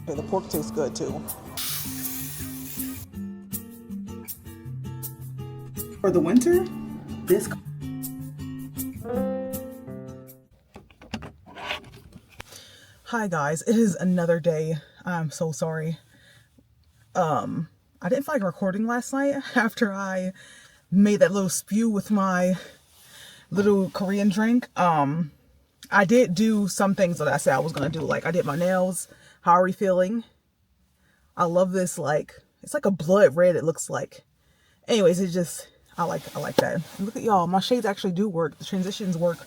Okay, the pork tastes good too. For the winter, this. Hi guys, it is another day. I'm so sorry. I didn't feel like recording last night after I made that little spew with my little Korean drink. I did do some things that I said I was gonna do. Like I did my nails. How are we feeling? I love this, like it's like a blood red it looks like. Anyways, it just I like that. Look at y'all, my shades actually do work. The transitions work.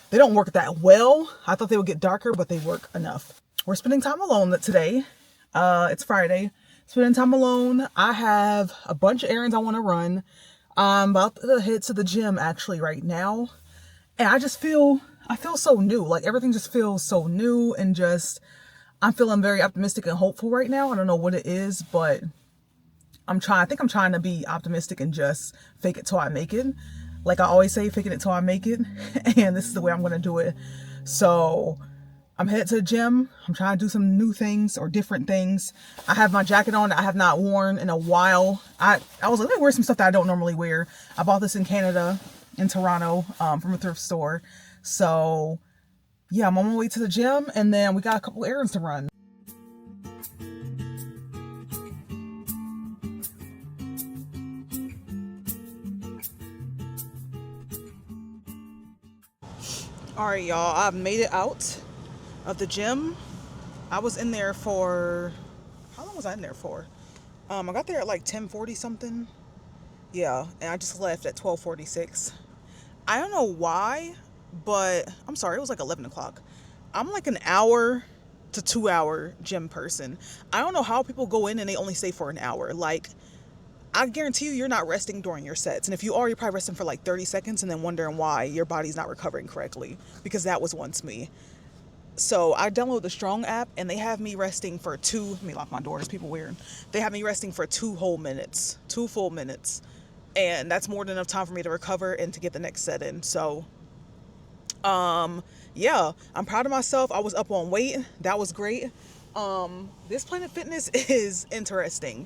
They don't work that well. I thought they would get darker, but they work enough. We're spending time alone today. It's Friday. Spending time alone. I have a bunch of errands I want to run. I'm about to head to the gym actually right now. And I feel so new. Like everything just feels so new and just, I'm feeling very optimistic and hopeful right now. I don't know what it is, but I think I'm trying to be optimistic and just fake it till I make it. Like I always say, faking it till I make it. And this is the way I'm going to do it. So I'm headed to the gym. I'm trying to do some new things or different things. I have my jacket on that I have not worn in a while. I was like, let me wear some stuff that I don't normally wear. I bought this in Canada, in Toronto, from a thrift store. So yeah, I'm on my way to the gym and then we got a couple errands to run. All right, y'all, I've made it out of the gym. I was in there for, how long was I in there for? I got there at like 10:40 something. Yeah, and I just left at 12:46. I don't know why, but I'm sorry, it was like 11 o'clock. I'm like an hour to 2 hour gym person. I don't know how people go in and they only stay for an hour. Like, I guarantee you're not resting during your sets. And if you are, you're probably resting for like 30 seconds and then wondering why your body's not recovering correctly. Because that was once me. So I downloaded the Strong app and they have me resting for let me lock my doors, people weird. They have me resting for 2 full minutes. And that's more than enough time for me to recover and to get the next set in. So, yeah, I'm proud of myself. I was up on weight. That was great. This Planet Fitness is interesting.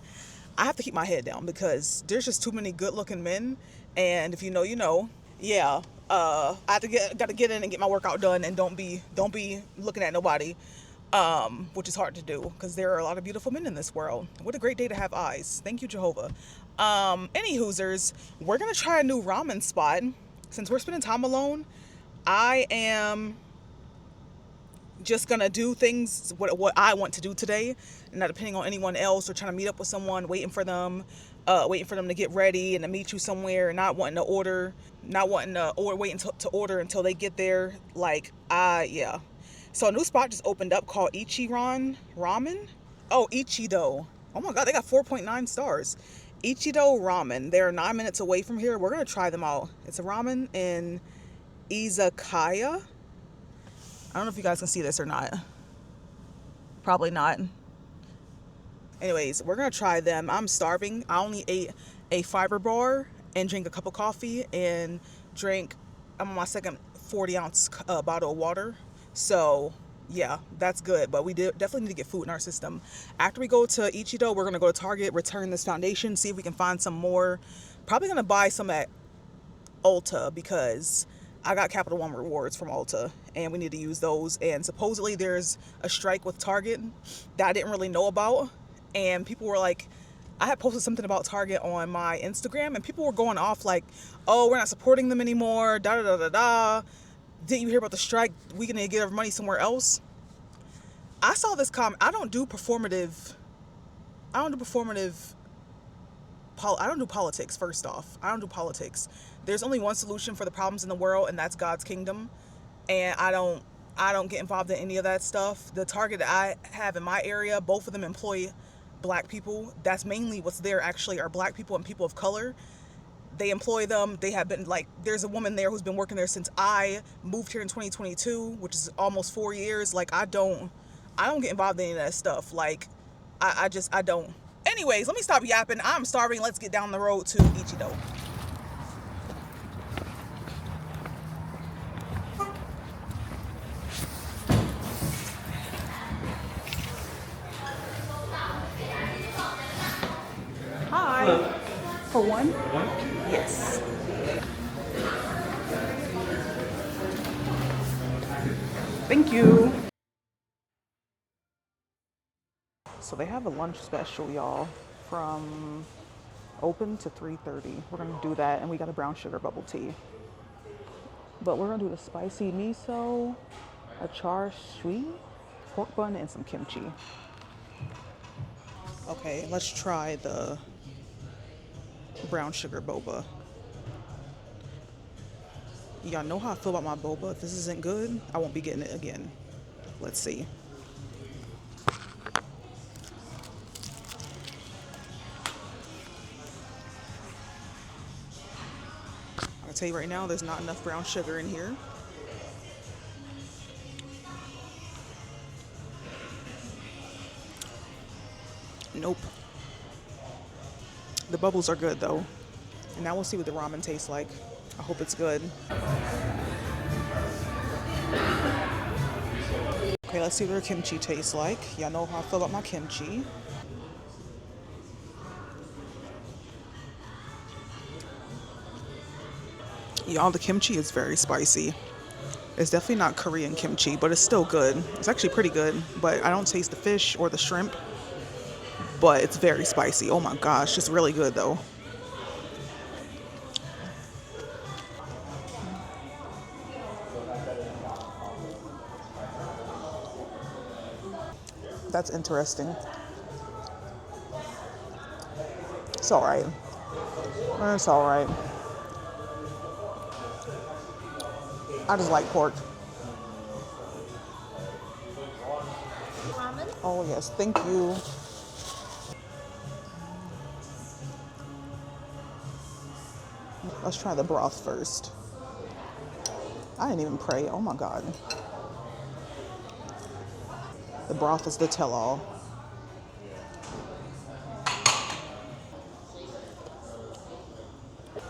I have to keep my head down because there's just too many good looking men. And if you know, you know. Yeah. I have to gotta get in and get my workout done and don't be looking at nobody. Which is hard to do because there are a lot of beautiful men in this world. What a great day to have eyes. Thank you, Jehovah. Any hoosers, we're gonna try a new ramen spot. Since we're spending time alone, I am just gonna do things what I want to do today, and not depending on anyone else or trying to meet up with someone, waiting for them to get ready and to meet you somewhere, and not wanting to order or wait to order until they get there. Like, yeah. So a new spot just opened up called Ichiran Ramen. Oh, Ichido. Oh my God, they got 4.9 stars. Ichido Ramen. They're 9 minutes away from here. We're gonna try them out. It's a ramen in izakaya. I don't know if you guys can see this or not. Probably not. Anyways, we're gonna try them. I'm starving. I only ate a fiber bar and drank a cup of coffee and I'm on my second 40-ounce bottle of water. So yeah, that's good. But we definitely need to get food in our system. After we go to Ichido, we're gonna go to Target, return this foundation, see if we can find some more. Probably gonna buy some at Ulta because I got Capital One rewards from Ulta and we need to use those. And supposedly there's a strike with Target that I didn't really know about. And people were like, I had posted something about Target on my Instagram and people were going off like, oh, we're not supporting them anymore, da da da da da. Didn't you hear about the strike? We need to get our money somewhere else. I saw this comment. I don't do politics. First off, I don't do politics. There's only one solution for the problems in the world, and that's God's kingdom. And I don't get involved in any of that stuff. The Target that I have in my area, both of them employ Black people. That's mainly what's there actually are Black people and people of color. They employ them. They have been like, there's a woman there who's been working there since I moved here in 2022, which is almost 4 years. Like, I don't get involved in any of that stuff. Like, I don't. Anyways, let me stop yapping. I'm starving. Let's get down the road to Ichido. for one? One? Yes. Thank you. So they have a lunch special, y'all, from open to 3:30. We're gonna do that, and we got a brown sugar bubble tea. But we're gonna do the spicy miso, a char siu, pork bun, and some kimchi. Okay, let's try the brown sugar boba. Y'all know how I feel about my boba. If this isn't good, I won't be getting it again. Let's see. I'll tell you right now, there's not enough brown sugar in here. Nope. The bubbles are good though. And now we'll see what the ramen tastes like. I hope it's good. Okay, let's see what their kimchi tastes like. Y'all know how I feel about my kimchi. Y'all, the kimchi is very spicy. It's definitely not Korean kimchi, but it's still good. It's actually pretty good, but I don't taste the fish or the shrimp. But it's very spicy. Oh my gosh, it's really good though. That's interesting. It's alright. It's alright. I just like pork. Ramen? Oh yes, thank you. Let's try the broth first. I didn't even pray. Oh my god. The broth is the tell-all.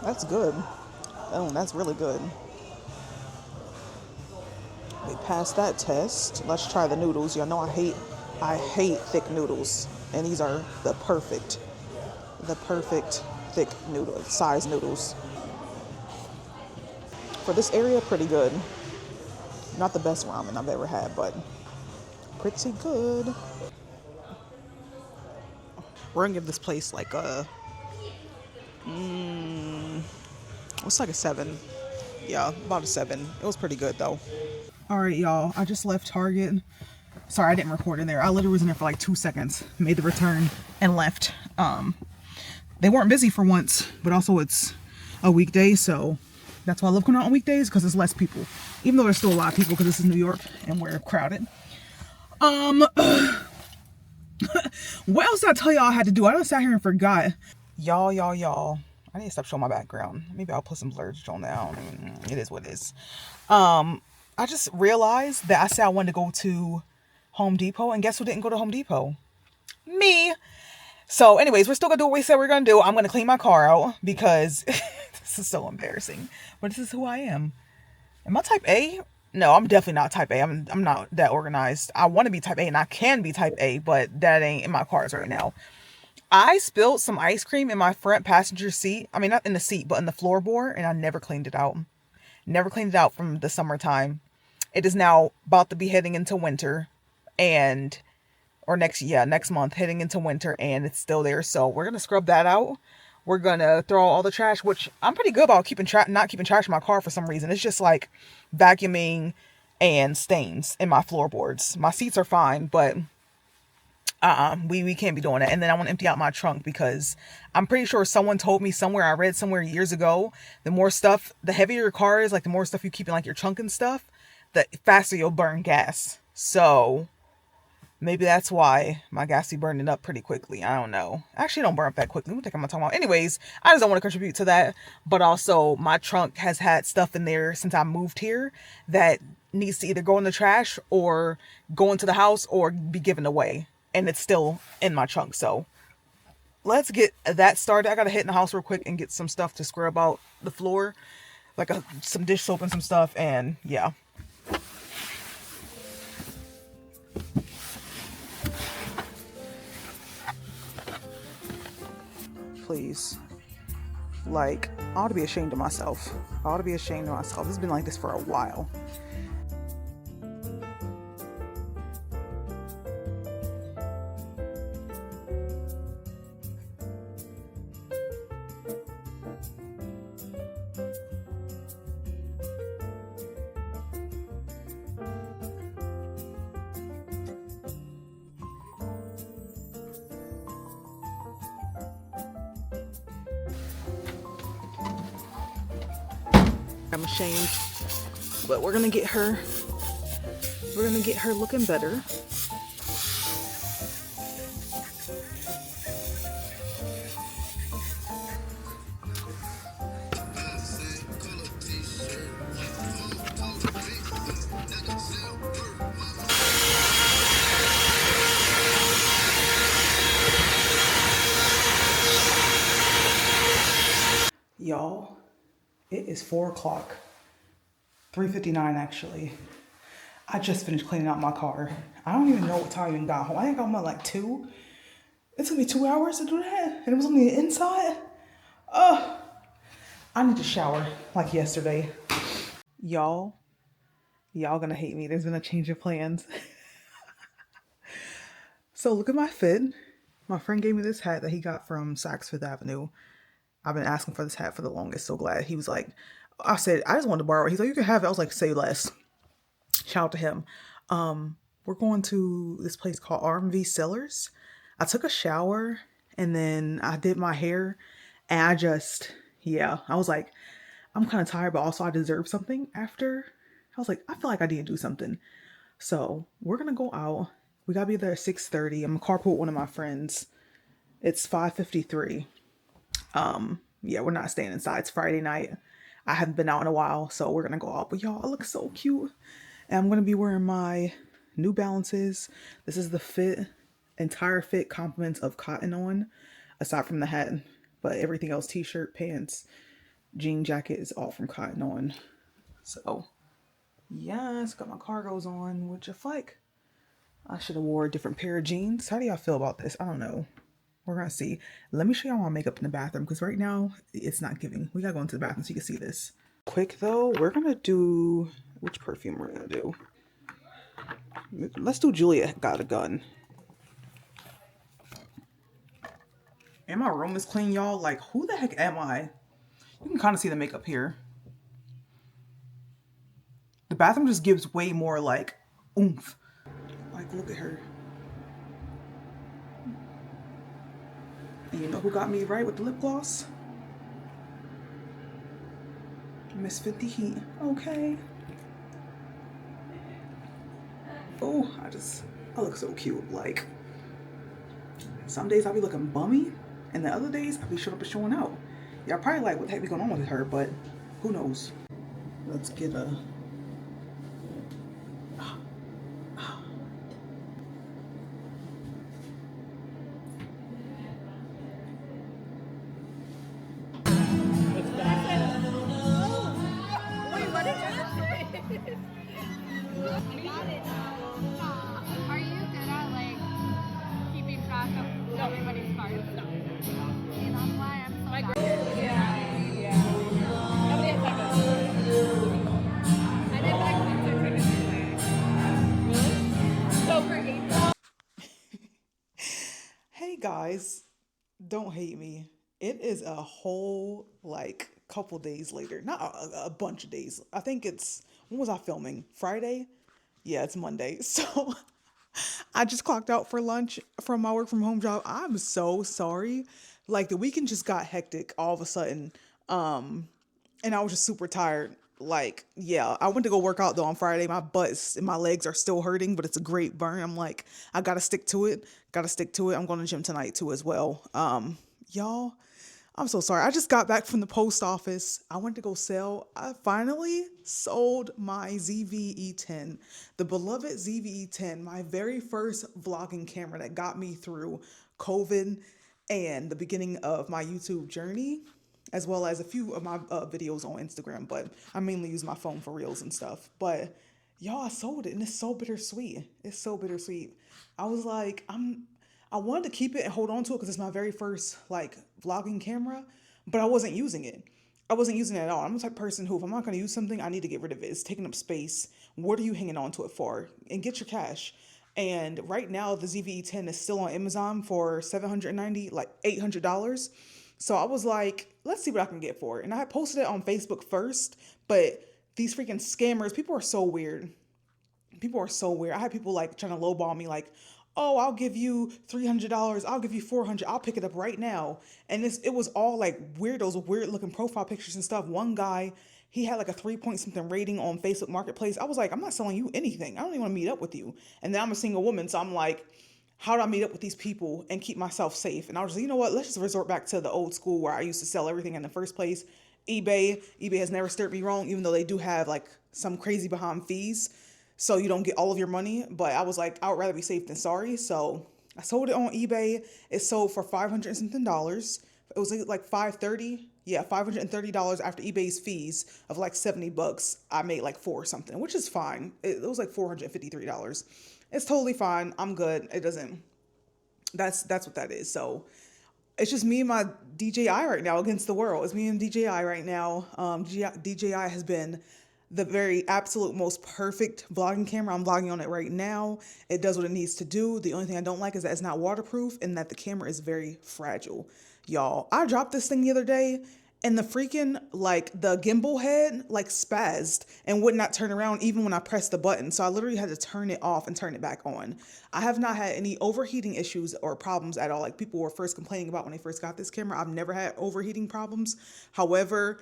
That's good. Oh, that's really good. We passed that test. Let's try the noodles. Y'all know I hate thick noodles. And these are the perfect thick noodle size noodles. For this area, pretty good. Not the best ramen I've ever had, but pretty good. We're gonna give this place like a, what's like a 7? Yeah, about a 7. It was pretty good though. All right, y'all. I just left Target. Sorry, I didn't record in there. I literally was in there for like 2 seconds. Made the return and left. They weren't busy for once, but also it's a weekday, so that's why I love going out on weekdays, because there's less people. Even though there's still a lot of people, because this is New York and we're crowded. What else did I tell y'all I had to do? I just sat here and forgot. Y'all. I need to stop showing my background. Maybe I'll put some blurs on now. It is what it is. I just realized that I said I wanted to go to Home Depot, and guess who didn't go to Home Depot? Me. So anyways, we're still gonna do what we said we're gonna do. I'm gonna clean my car out because this is so embarrassing. But this is who I am. Am I type A? No, I'm definitely not type A. I'm not that organized. I want to be type A, and I can be type A, but that ain't in my cards right now. I spilled some ice cream in my front passenger seat. I mean, not in the seat, but in the floorboard, and I never cleaned it out. Never cleaned it out from the summertime. It is now about to be heading into winter, or next month, heading into winter, and it's still there. So we're gonna scrub that out. We're gonna throw all the trash, which I'm pretty good about not keeping trash in my car for some reason. It's just like vacuuming and stains in my floorboards. My seats are fine, but we can't be doing it. And then I want to empty out my trunk, because I'm pretty sure someone told me somewhere, I read somewhere years ago, the heavier your car is, like the more stuff you keep in like your trunk and stuff, the faster you'll burn gas. So maybe that's why my gas be burning up pretty quickly. I don't know. Actually, don't burn up that quickly. What the heck am I talking about? Anyways, I just don't want to contribute to that. But also, my trunk has had stuff in there since I moved here that needs to either go in the trash or go into the house or be given away. And it's still in my trunk. So let's get that started. I got to hit in the house real quick and get some stuff to scrub out the floor. Like some dish soap and some stuff. And yeah. Please. Like, I ought to be ashamed of myself. I ought to be ashamed of myself. It's been like this for a while. I'm ashamed, but we're gonna get her looking better. Y'all, it is 4 o'clock. 3:59 actually. I just finished cleaning out my car. I don't even know what time I even got home. I think I got home at like 2. It took me 2 hours to do that. And it was on the inside. I need to shower like yesterday. Y'all gonna hate me. There's been a change of plans. So look at my fit. My friend gave me this hat that he got from Saks Fifth Avenue. I've been asking for this hat for the longest. So glad. He was like, I said, I just wanted to borrow it. He's like, you can have it. I was like, say less. Shout out to him. We're going to this place called R&V Cellars. I took a shower and then I did my hair and I was like, I'm kind of tired, but also I deserve something after. I was like, I feel like I need to do something. So we're going to go out. We got to be there at 6:30. I'm going to carpool with one of my friends. It's 5:53. Yeah, we're not staying inside. It's Friday night. I haven't been out in a while, so we're going to go out. But y'all, I look so cute. And I'm going to be wearing my New Balances. This is the fit, entire fit compliments of cotton on, aside from the hat. But everything else, t-shirt, pants, jean jacket is all from Cotton On. So, yes, got my cargos on, which I feel like I should have wore a different pair of jeans. How do y'all feel about this? I don't know. We're going to see. Let me show y'all my makeup in the bathroom because right now it's not giving. We got to go into the bathroom so you can see this. Quick though, we're going to do, which perfume we're going to do? Let's do Julia Got a Gun. And my room is clean, y'all. Like, who the heck am I? You can kind of see the makeup here. The bathroom just gives way more, like, oomph. Like, look at her. And you know who got me right with the lip gloss? Miss 50 Heat. Okay. Oh, I look so cute. Like, some days I'll be looking bummy, and the other days I'll be showing up and showing out. Y'all probably like, what the heck be going on with her, but who knows? Let's get a... Are you good at like keeping track of everybody's cards? No. See, that's why I'm so bad. Yeah. Nobody has time I did like really? So for April. Hey guys, don't hate me. It is a whole like couple days later, not a bunch of days. I think it's, when was I filming? Friday? Yeah, it's Monday. So I just clocked out for lunch from my work from home job. I'm so sorry. Like the weekend just got hectic all of a sudden. And I was just super tired. Like, yeah, I went to go work out though on Friday. My butt and my legs are still hurting, but it's a great burn. I'm like, I gotta stick to it. Gotta stick to it. I'm going to the gym tonight too as well. Y'all, I'm so sorry. I just got back from the post office. I went to go sell. I finally sold my ZV-E10, the beloved ZV-E10, my very first vlogging camera that got me through COVID and the beginning of my YouTube journey, as well as a few of my videos on Instagram, but I mainly use my phone for reels and stuff. But y'all, I sold it and it's so bittersweet. It's so bittersweet. I was like, I wanted to keep it and hold on to it because it's my very first like vlogging camera, but I wasn't using it. I wasn't using it at all. I'm the type of person who, if I'm not going to use something, I need to get rid of it. It's taking up space. What are you hanging on to it for? And get your cash. And right now, the ZVE10 is still on Amazon for $790, like $800. So I was like, let's see what I can get for it. And I had posted it on Facebook first, but these freaking scammers, people are so weird. People are so weird. I had people like trying to lowball me, like, "Oh, I'll give you $300. I'll give you 400. I'll pick it up right now." And it was all like weirdos with weird looking profile pictures and stuff. One guy, he had like a 3 point something rating on Facebook Marketplace. I was like, I'm not selling you anything. I don't even want to meet up with you. And then I'm a single woman, so I'm like, how do I meet up with these people and keep myself safe? And I was like, you know what? Let's just resort back to the old school where I used to sell everything in the first place. eBay. eBay has never steered me wrong, even though they do have like some crazy behind fees, so you don't get all of your money. But I was like, I would rather be safe than sorry. So I sold it on eBay. It sold for $500 and something dollars. It was like 530. Yeah, $530 after eBay's fees of like $70. I made like four or something, which is fine. It was like $453. It's totally fine. I'm good. It doesn't. That's what that is. So it's just me and my DJI right now against the world. It's me and DJI right now. DJI has been the very absolute most perfect vlogging camera. I'm vlogging on it right now. It does what it needs to do. The only thing I don't like is that it's not waterproof and that the camera is very fragile. Y'all, I dropped this thing the other day and the freaking, like, the gimbal head, like, spazzed and would not turn around even when I pressed the button. So I literally had to turn it off and turn it back on. I have not had any overheating issues or problems at all. Like, people were first complaining about when they first got this camera. I've never had overheating problems. However,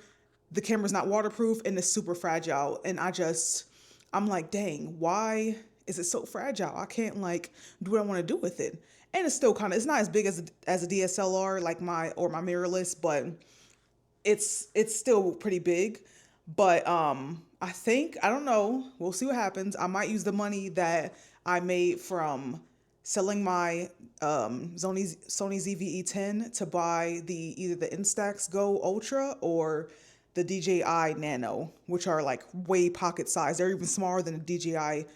the camera's not waterproof and it's super fragile. And I'm like, dang, why is it so fragile? I can't, like, do what I want to do with it. And it's still it's not as big as a DSLR, like my mirrorless, but it's still pretty big. But I don't know, we'll see what happens. I might use the money that I made from selling my Sony ZVE10 to buy either the Instax Go Ultra or the DJI Nano, which are like way pocket size. They're even smaller than the DJI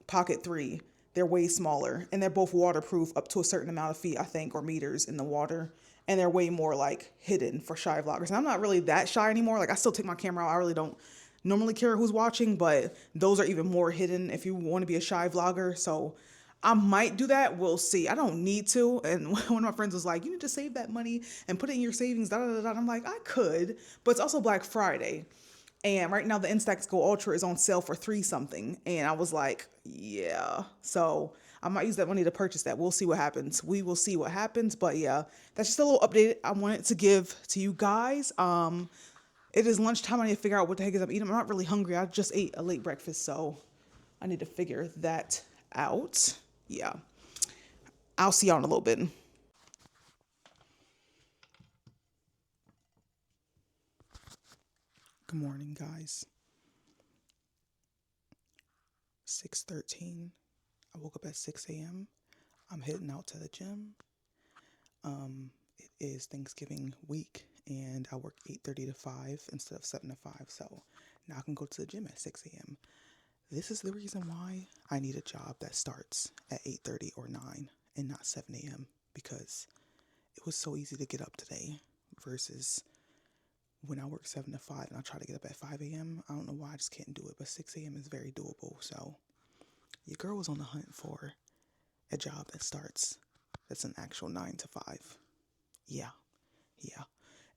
Pocket 3. They're way smaller, and they're both waterproof up to a certain amount of feet, I think, or meters in the water. And they're way more like hidden for shy vloggers. And I'm not really that shy anymore. Like, I still take my camera out. I really don't normally care who's watching, but those are even more hidden if you want to be a shy vlogger. So I might do that. We'll see. I don't need to. And one of my friends was like, you need to save that money and put it in your savings. Da, da, da, da. And I'm like, I could, but it's also Black Friday. And right now the Instax Go Ultra is on sale for $3 something. And I was like, yeah. So I might use that money to purchase that. We'll see what happens. We will see what happens. But yeah, that's just a little update I wanted to give to you guys. It is lunchtime. I need to figure out what the heck is I'm eating. I'm not really hungry. I just ate a late breakfast, so I need to figure that out. Yeah. I'll see y'all in a little bit. Good morning, guys. 6:13. I woke up at 6 a.m. I'm heading out to the gym. It is Thanksgiving week, and I work 8:30 to 5 instead of 7 to 5, so now I can go to the gym at 6 a.m. This is the reason why I need a job that starts at 8:30 or 9 and not 7 a.m. because it was so easy to get up today versus when I work 7 to 5 and I try to get up at 5 a.m. I don't know why I just can't do it, but 6 a.m. is very doable. So your girl was on the hunt for a job that's an actual 9 to 5. Yeah.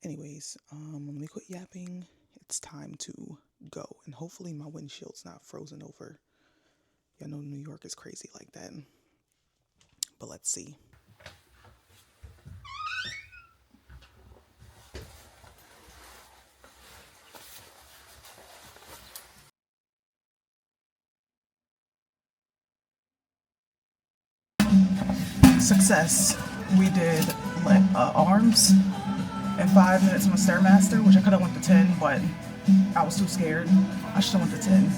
Anyways, let me quit yapping. It's time to go. And hopefully my windshield's not frozen over. Y'all know New York is crazy like that. But let's see. Success. We did arms in 5 minutes on a Stairmaster, which I could have went to 10, but I was too scared. I should have went to 10.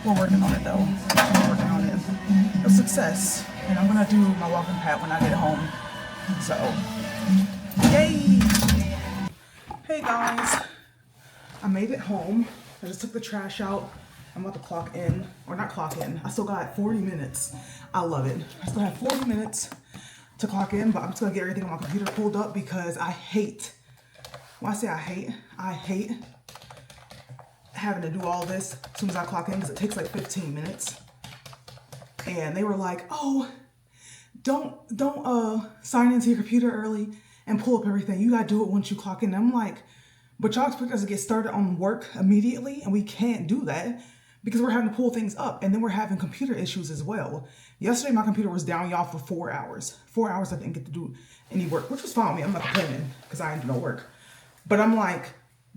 We're working on it though. We're working on it. A success. And I'm gonna do my walking pad when I get home. So, yay! Hey guys. I made it home. I just took the trash out I'm about to clock in, or not clock in. I still got 40 minutes. I love it. I still have 40 minutes to clock in, but I'm just gonna get everything on my computer pulled up because I hate, when I say I hate having to do all this as soon as I clock in because it takes like 15 minutes. And they were like, oh, don't sign into your computer early and pull up everything. You gotta do it once you clock in. And I'm like, but y'all expect us to get started on work immediately, and we can't do that because we're having to pull things up, and then we're having computer issues as well. Yesterday, my computer was down, y'all, for 4 hours. 4 hours I didn't get to do any work, which was fine with me. I'm not complaining because I didn't do no work. But I'm like,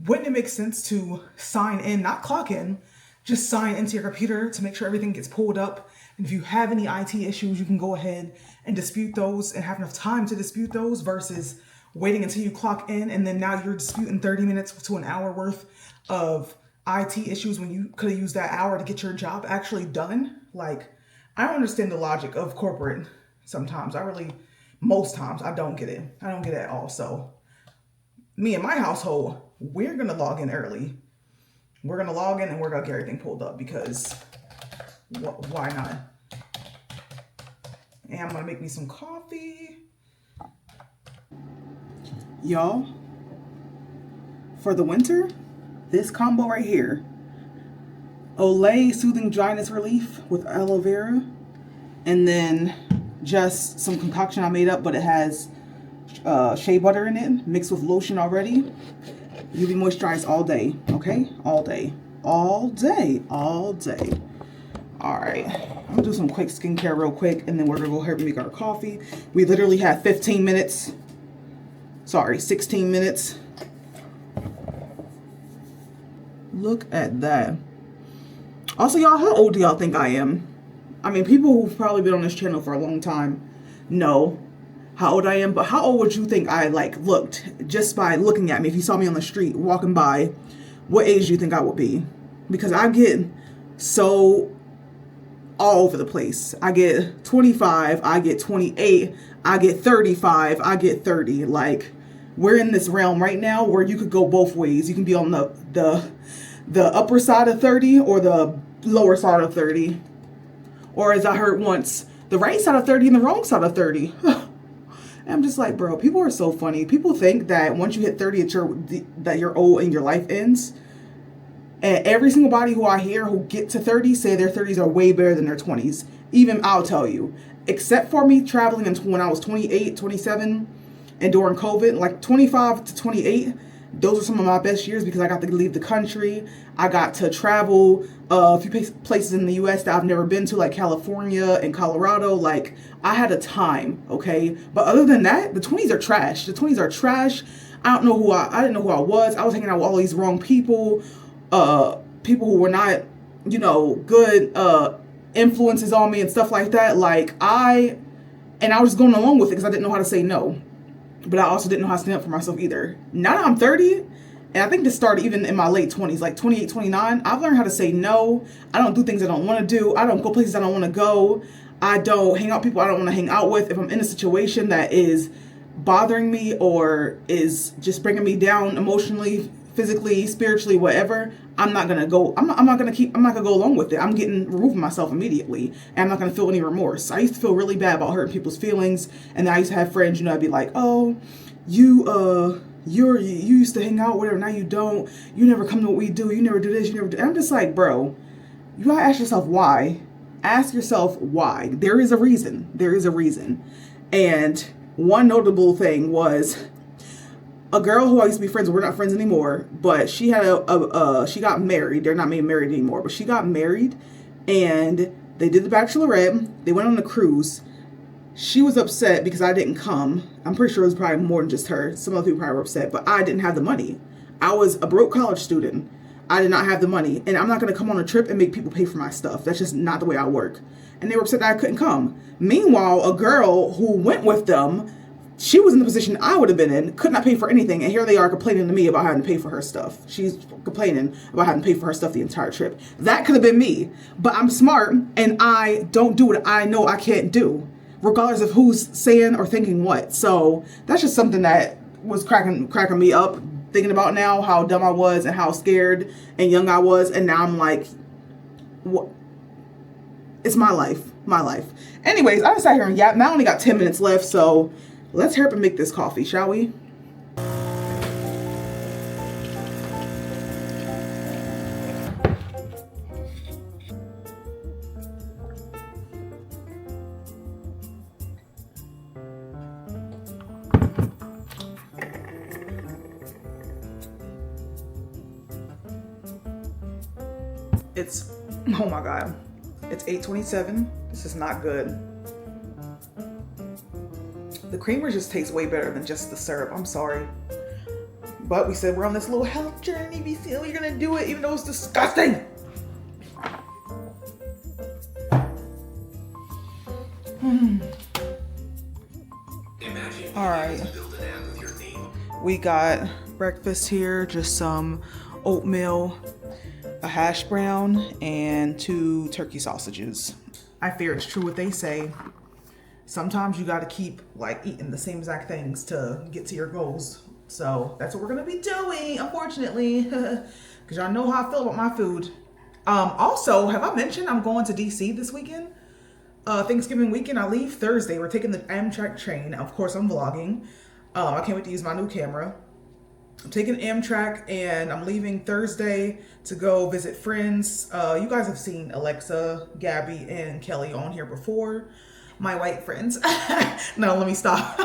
wouldn't it make sense to sign in, not clock in, just sign into your computer to make sure everything gets pulled up? And if you have any IT issues, you can go ahead and dispute those and have enough time to dispute those versus waiting until you clock in and then now you're disputing 30 minutes to an hour worth of IT issues when you could have used that hour to get your job actually done. Like, I don't understand the logic of corporate sometimes. Most times, I don't get it. I don't get it at all. So, me and my household, we're going to log in early. We're going to log in and we're going to get everything pulled up because why not? And I'm going to make me some coffee. Y'all, for the winter, this combo right here, Olay Soothing Dryness Relief with aloe vera, and then just some concoction I made up, but it has shea butter in it, mixed with lotion already. UV moisturize all day, okay? All day. All day. All day. All right. I'm gonna do some quick skincare real quick, and then we're gonna go ahead and make our coffee. We literally have 15 minutes. Sorry, 16 minutes. Look at that. Also, y'all, how old do y'all think I am? I mean, people who've probably been on this channel for a long time know how old I am, but how old would you think I looked just by looking at me? If you saw me on the street walking by, what age do you think I would be? Because I get so all over the place. I get 25, I get 28, I get 35, I get 30. Like, we're in this realm right now where you could go both ways. You can be on the upper side of 30 or the lower side of 30. Or as I heard once, the right side of 30 and the wrong side of 30. And I'm just like, bro, people are so funny. People think that once you hit 30, that you're old and your life ends. And every single body who I hear who get to 30 say their 30s are way better than their 20s. Even I'll tell you, except for me traveling when I was 28, 27, and during COVID, like 25 to 28, those are some of my best years because I got to leave the country. I got to travel a few places in the U.S. that I've never been to, like California and Colorado. Like, I had a time, okay? But other than that, the 20s are trash. The 20s are trash. I didn't know who I was. I was hanging out with all these wrong people. People who were not, good influences on me and stuff like that. And I was just going along with it because I didn't know how to say no. But I also didn't know how to stand up for myself either. Now that I'm 30, and I think this started even in my late 20s, like 28, 29, I've learned how to say no. I don't do things I don't want to do. I don't go places I don't want to go. I don't hang out with people I don't want to hang out with. If I'm in a situation that is bothering me or is just bringing me down emotionally, physically, spiritually, whatever, I'm not gonna go. I'm not gonna go along with it. I'm removing myself immediately, and I'm not gonna feel any remorse. I used to feel really bad about hurting people's feelings, and then I used to have friends, I'd be like, oh, you used to hang out, whatever. Now you don't. You never come to what we do. You never do this. You never do. And I'm just like, bro, you gotta ask yourself why. Ask yourself why. There is a reason. There is a reason. And one notable thing was a girl who I used to be friends with. We're not friends anymore, but she had she got married. They're not married anymore, but she got married, and they did the Bachelorette. They went on a cruise. She was upset because I didn't come. I'm pretty sure it was probably more than just her. Some other people probably were upset, but I didn't have the money. I was a broke college student. I did not have the money, and I'm not going to come on a trip and make people pay for my stuff. That's just not the way I work. And they were upset that I couldn't come. Meanwhile, a girl who went with them, she was in the position I would have been in, could not pay for anything, and here they are complaining to me about having to pay for her stuff. She's complaining about having to pay for her stuff the entire trip. That could have been me, but I'm smart, and I don't do what I know I can't do, regardless of who's saying or thinking what. So that's just something that was cracking me up, thinking about now how dumb I was and how scared and young I was, and now I'm like, What? It's my life. My life. Anyways, I just sat here and yap. Now I only got 10 minutes left, so let's hurry up and make this coffee, shall we? It's, oh my God. It's 8:27. This is not good. The creamer just tastes way better than just the syrup. I'm sorry. But we said we're on this little health journey. We feel we're gonna do it even though it's disgusting. All right. We got breakfast here, just some oatmeal, a hash brown, and 2 turkey sausages. I fear it's true what they say. Sometimes you gotta keep like eating the same exact things to get to your goals. So that's what we're gonna be doing, unfortunately. Cause y'all know how I feel about my food. Also, have I mentioned I'm going to DC this weekend? Thanksgiving weekend, I leave Thursday. We're taking the Amtrak train. Of course, I'm vlogging. I can't wait to use my new camera. I'm taking Amtrak and I'm leaving Thursday to go visit friends. You guys have seen Alexa, Gabby, and Kelly on here before. My white friends. No, let me stop.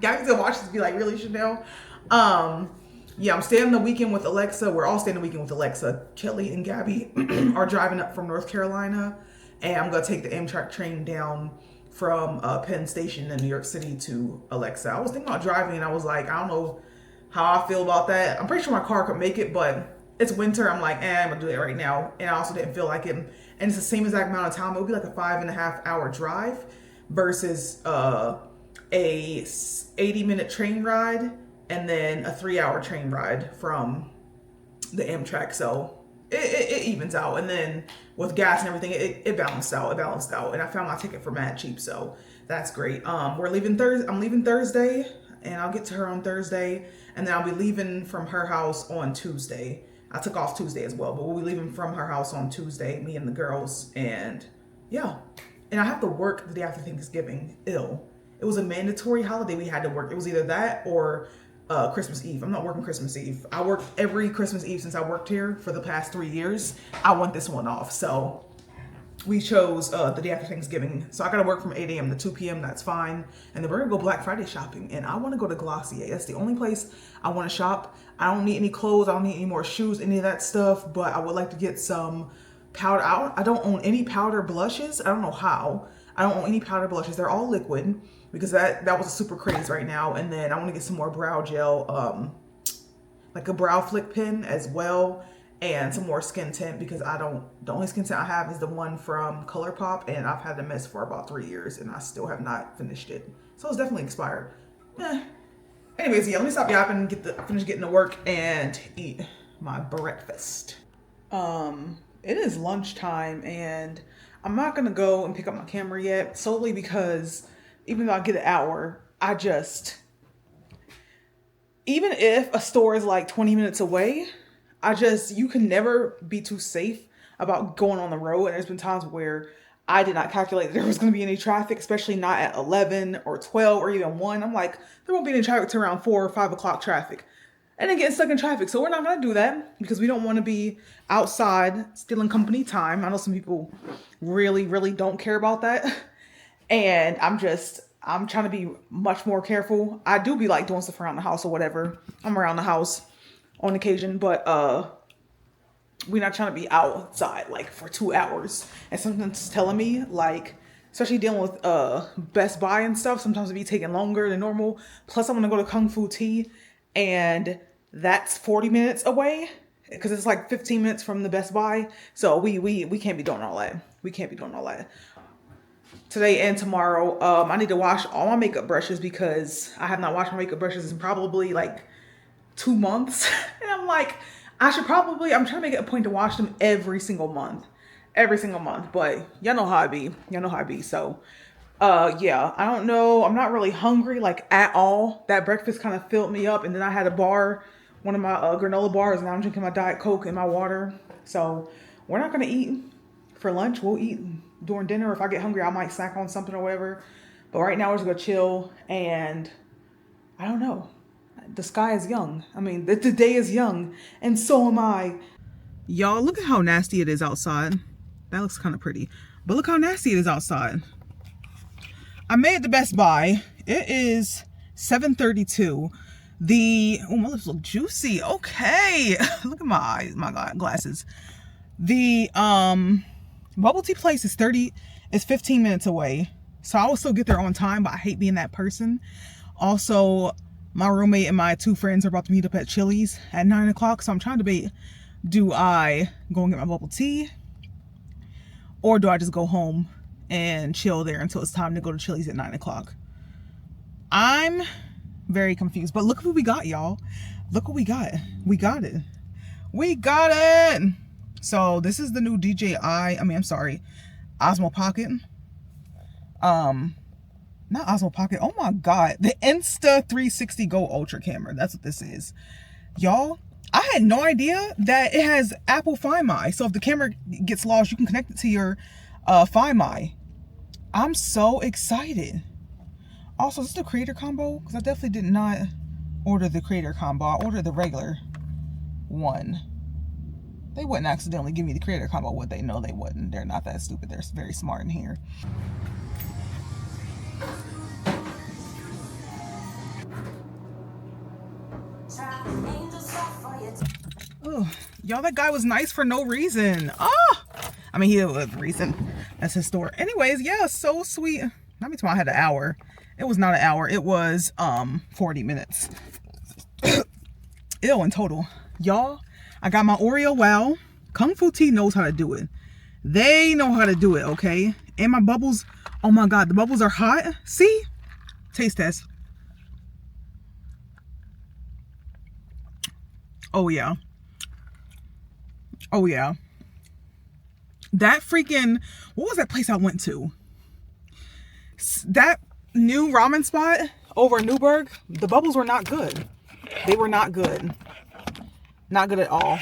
Gabby's gonna watch this and be like, really, Chanel? Yeah, I'm staying the weekend with Alexa. We're all staying the weekend with Alexa. Kelly and Gabby are driving up from North Carolina. And I'm gonna take the Amtrak train down from Penn Station in New York City to Alexa. I was thinking about driving and I was like, I don't know how I feel about that. I'm pretty sure my car could make it, but it's winter. I'm like, I'm gonna do it right now. And I also didn't feel like it. And it's the same exact amount of time. It would be like a 5.5 hour drive versus a 80-minute train ride and then a 3-hour train ride from the Amtrak. So it evens out, and then with gas and everything, it balanced out. And I found my ticket for mad cheap, so that's great. We're leaving Thursday. I'm leaving Thursday, and I'll get to her on Thursday, and then I'll be leaving from her house on Tuesday. I took off Tuesday as well, but we'll be leaving from her house on Tuesday, me and the girls, and yeah. And I have to work the day after Thanksgiving. It was a mandatory holiday we had to work. It was either that or Christmas Eve. I'm not working Christmas Eve. I worked every Christmas Eve since I worked here for the past 3 years. I want this one off. So we chose the day after Thanksgiving. So I gotta work from 8 a.m. to 2 p.m. That's fine. And then we're gonna go Black Friday shopping. And I wanna go to Glossier. That's the only place I wanna shop. I don't need any clothes. I don't need any more shoes, any of that stuff. But I would like to get some powder. I don't own any powder blushes. I don't know how. I don't own any powder blushes. They're all liquid because that was a super craze right now. And then I want to get some more brow gel, like a brow flick pen as well, and some more skin tint because the only skin tint I have is the one from ColourPop, and I've had the mess for about 3 years and I still have not finished it. So it's definitely expired. Anyways, yeah, let me stop yapping, finish getting to work and eat my breakfast. It is lunchtime and I'm not gonna go and pick up my camera yet, solely because even though I get an hour, even if a store is like 20 minutes away, you can never be too safe about going on the road. And there's been times where I did not calculate that there was going to be any traffic, especially not at 11 or 12 or even 1. I'm like, there won't be any traffic to around 4 or 5 o'clock traffic. And then getting stuck in traffic. So we're not going to do that because we don't want to be outside stealing company time. I know some people really, really don't care about that. And I'm trying to be much more careful. I do be like doing stuff around the house or whatever. I'm around the house on occasion, but we're not trying to be outside like for 2 hours. And something's telling me, like, especially dealing with Best Buy and stuff, sometimes it be taking longer than normal. Plus, I'm gonna go to Kung Fu Tea, and that's 40 minutes away because it's like 15 minutes from the Best Buy. So we can't be doing all that. We can't be doing all that. Today and tomorrow, I need to wash all my makeup brushes because I have not washed my makeup brushes in probably like 2 months. And I'm like, I'm trying to make it a point to wash them every single month. But y'all know how I be. So, yeah, I don't know. I'm not really hungry like at all. That breakfast kind of filled me up. And then I had a bar, one of my granola bars, and I'm drinking my Diet Coke and my water. So we're not going to eat for lunch. We'll eat during dinner. If I get hungry, I might snack on something or whatever. But right now we're just gonna chill, and I don't know. The sky is young. I mean, the day is young, and so am I. Y'all, look at how nasty it is outside. That looks kind of pretty. But look how nasty it is outside. I made it to Best Buy. It is 7:32. Oh, my lips look juicy. Okay. Look at my eyes, my glasses. The bubble tea place is 15 minutes away. So I will still get there on time, but I hate being that person. Also, my roommate and my two friends are about to meet up at Chili's at 9 o'clock. So I'm trying to debate, do I go and get my bubble tea? Or do I just go home and chill there until it's time to go to Chili's at 9 o'clock? I'm very confused. But look what we got, y'all. Look what we got. We got it. We got it! So this is the new Osmo Pocket. Not Osmo Pocket. Oh my god. The Insta360 Go Ultra camera. That's what this is. Y'all, I had no idea that it has Apple Find My. So if the camera gets lost, you can connect it to your Find My. I'm so excited. Also, is this the creator combo? Because I definitely did not order the creator combo. I ordered the regular one. They wouldn't accidentally give me the creator combo, would they? No, they wouldn't. They're not that stupid. They're very smart in here. Oh, y'all, that guy was nice for no reason. Oh, I mean, he had a reason. That's his store. Anyways, yeah, so sweet. Not me till I had an hour. It was not an hour. It was 40 minutes. Ew, in total. Y'all, I got my Oreo Wow. Kung Fu Tea knows how to do it. They know how to do it, okay? And my bubbles, oh my god, the bubbles are hot. See? Taste test. Oh yeah. Oh yeah. That freaking, what was that place I went to? That new ramen spot over in Newburgh, the bubbles were not good. They were not good. Not good at all.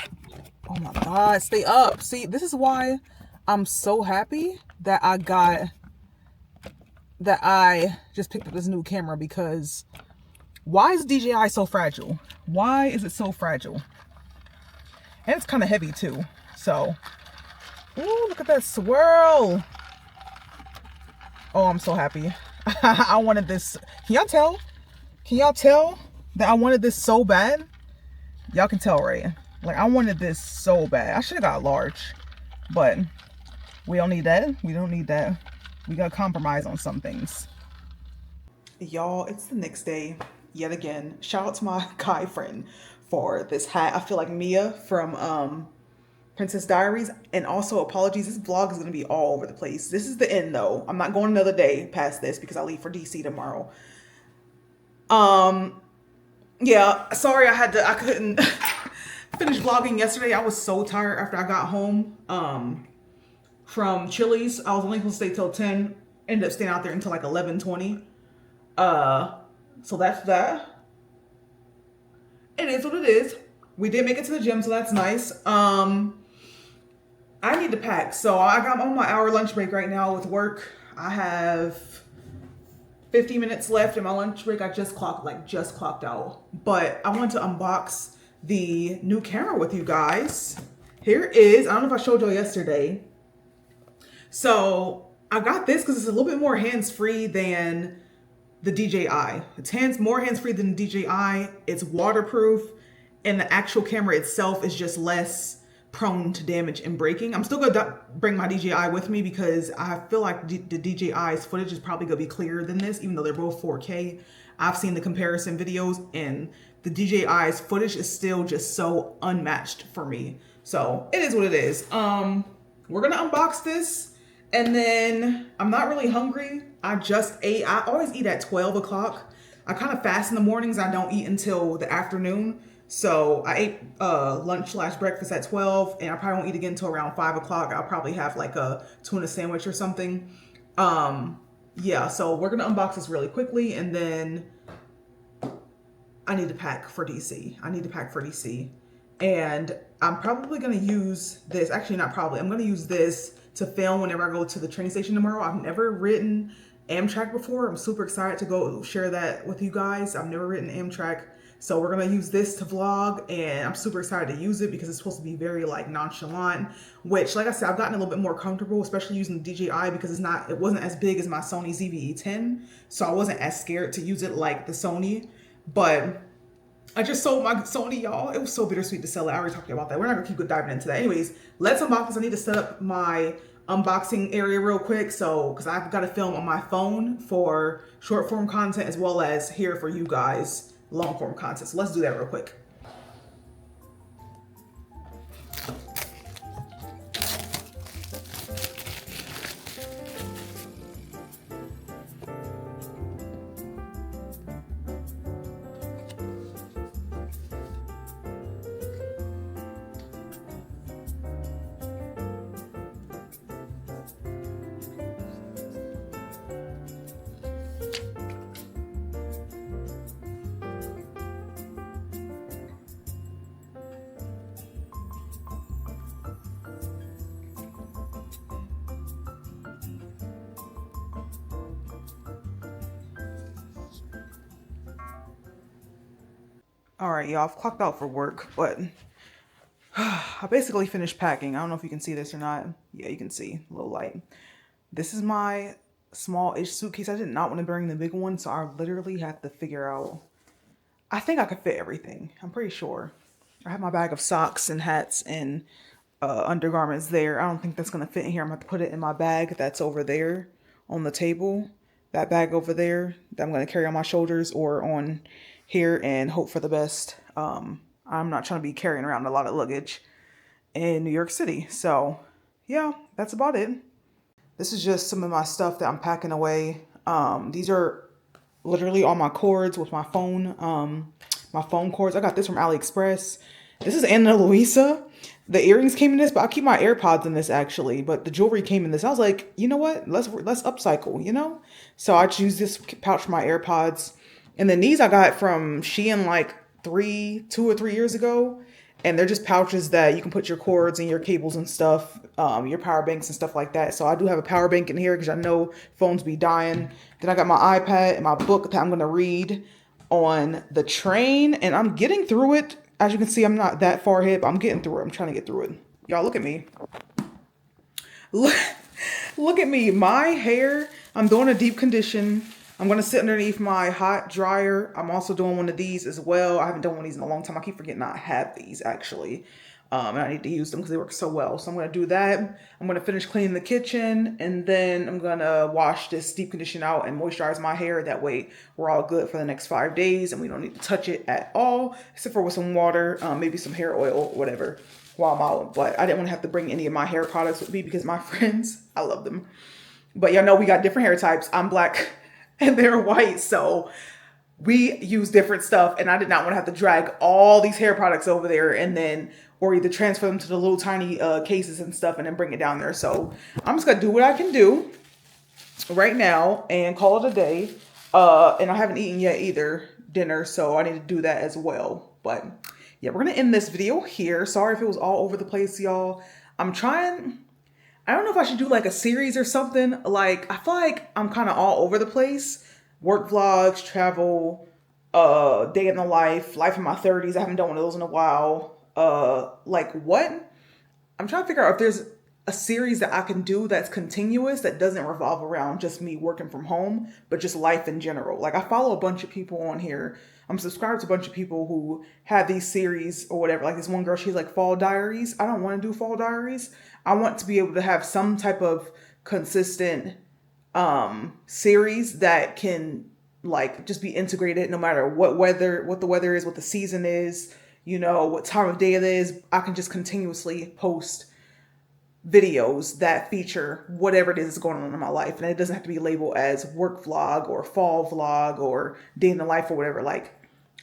Oh my god, stay up. See, this is why I'm so happy that I just picked up this new camera, because why is DJI so fragile? Why is it so fragile? And it's kind of heavy too. So, ooh, look at that swirl. Oh, I'm so happy. I wanted this. Can y'all tell? Can y'all tell that I wanted this so bad? Y'all can tell, right? Like, I wanted this so bad. I should have got large, but we don't need that. We don't need that. We gotta compromise on some things. Y'all, it's the next day yet again. Shout out to my guy friend for this hat. I feel like Mia from Princess Diaries. And also, apologies, this vlog is gonna be all over the place. This is the end though. I'm not going another day past this because I leave for DC tomorrow. Yeah, sorry I couldn't finish vlogging yesterday. I was so tired after I got home from Chili's. I was only supposed to stay till 10. Ended up staying out there until like 11:20. So that's that. It is what it is. We did make it to the gym, so that's nice. I need to pack. So I'm on my hour lunch break right now with work. I have 50 minutes left in my lunch break. I just clocked out. But I wanted to unbox the new camera with you guys. Here it is. I don't know if I showed y'all yesterday. So I got this because it's a little bit more hands-free than the DJI. It's more hands-free than the DJI. It's waterproof, and the actual camera itself is just less prone to damage and breaking. I'm still gonna bring my DJI with me because I feel like the DJI's footage is probably gonna be clearer than this, even though they're both 4K. I've seen the comparison videos, and the DJI's footage is still just so unmatched for me. So it is what it is. We're gonna unbox this, and then I'm not really hungry. I just ate. I always eat at 12 o'clock. I kind of fast in the mornings. I don't eat until the afternoon. So I ate lunch/breakfast at 12, and I probably won't eat again until around 5 o'clock. I'll probably have like a tuna sandwich or something. Yeah, so we're gonna unbox this really quickly, and then I need to pack for DC. And I'm probably gonna use this. Actually, not probably. I'm gonna use this to film whenever I go to the train station tomorrow. I've never ridden Amtrak before. I'm super excited to go share that with you guys. I've never ridden Amtrak. So we're gonna use this to vlog, and I'm super excited to use it because it's supposed to be very like nonchalant, which like I said, I've gotten a little bit more comfortable, especially using the DJI because it wasn't as big as my Sony ZV-E10. So I wasn't as scared to use it like the Sony, but I just sold my Sony, y'all. It was so bittersweet to sell it. I already talked about that. We're not gonna keep diving into that. Anyways, let's unbox this. I need to set up my unboxing area real quick. So, because I've got to film on my phone for short form content as well as here for you guys, long form content. So let's do that real quick. All right, y'all, I've clocked out for work, but I basically finished packing. I don't know if you can see this or not. Yeah, you can see, a little light. This is my small-ish suitcase. I did not want to bring the big one, so I literally had to figure out. I think I could fit everything. I'm pretty sure. I have my bag of socks and hats and undergarments there. I don't think that's going to fit in here. I'm going to have to put it in my bag that's over there on the table. That bag over there that I'm going to carry on my shoulders or on here and hope for the best. I'm not trying to be carrying around a lot of luggage in New York City. So yeah, that's about it. This is just some of my stuff that I'm packing away. These are literally all my cords with my phone cords. I got this from AliExpress. This is Ana Luisa. The earrings came in this, but I keep my AirPods in this actually. But the jewelry came in this. I was like, you know what? Let's upcycle, you know? So I choose this pouch for my AirPods. And then these I got from Shein like 2 or 3 years ago. And they're just pouches that you can put your cords and your cables and stuff, your power banks and stuff like that. So I do have a power bank in here because I know phones be dying. Then I got my iPad and my book that I'm going to read on the train. And I'm getting through it. As you can see, I'm not that far ahead, but I'm getting through it. I'm trying to get through it. Y'all, look at me. Look at me. My hair, I'm doing a deep condition. I'm going to sit underneath my hot dryer. I'm also doing one of these as well. I haven't done one of these in a long time. I keep forgetting I have these actually. And I need to use them because they work so well. So I'm going to do that. I'm going to finish cleaning the kitchen. And then I'm going to wash this deep condition out and moisturize my hair. That way we're all good for the next 5 days. And we don't need to touch it at all. Except for with some water, maybe some hair oil, whatever, while I'm out. But I didn't want to have to bring any of my hair products with me because my friends, I love them. But y'all know we got different hair types. I'm black and they're white, so we use different stuff, and I did not want to have to drag all these hair products over there and then, or either transfer them to the little tiny cases and stuff and then bring it down there. So I'm just gonna do what I can do right now and call it a day. And I haven't eaten yet either, dinner, so I need to do that as well. But yeah, we're gonna end this video here. Sorry if it was all over the place, y'all. I don't know if I should do like a series or something. Like, I feel like I'm kind of all over the place. Work vlogs, travel, day in the life in my 30s. I haven't done one of those in a while. Like what? I'm trying to figure out if there's a series that I can do that's continuous, that doesn't revolve around just me working from home, but just life in general. Like I follow a bunch of people on here. I'm subscribed to a bunch of people who have these series or whatever. Like this one girl, she's like fall diaries. I don't want to do fall diaries. I want to be able to have some type of consistent series that can like just be integrated no matter what the weather is, what the season is, you know, what time of day it is. I can just continuously post videos that feature whatever it is going on in my life. And it doesn't have to be labeled as work vlog or fall vlog or day in the life or whatever. Like,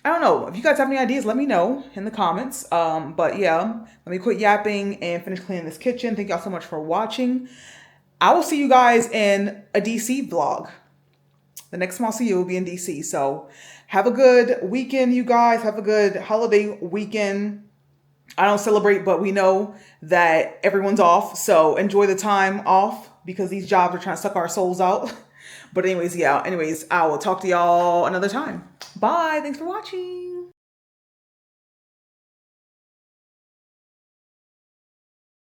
I don't know. If you guys have any ideas, let me know in the comments. But yeah, let me quit yapping and finish cleaning this kitchen. Thank y'all so much for watching. I will see you guys in a DC vlog. The next time I'll see you will be in DC. So have a good weekend, you guys. Have a good holiday weekend. I don't celebrate, but we know that everyone's off. So enjoy the time off because these jobs are trying to suck our souls out. But anyways, yeah, anyways, I will talk to y'all another time. Bye. Thanks for watching.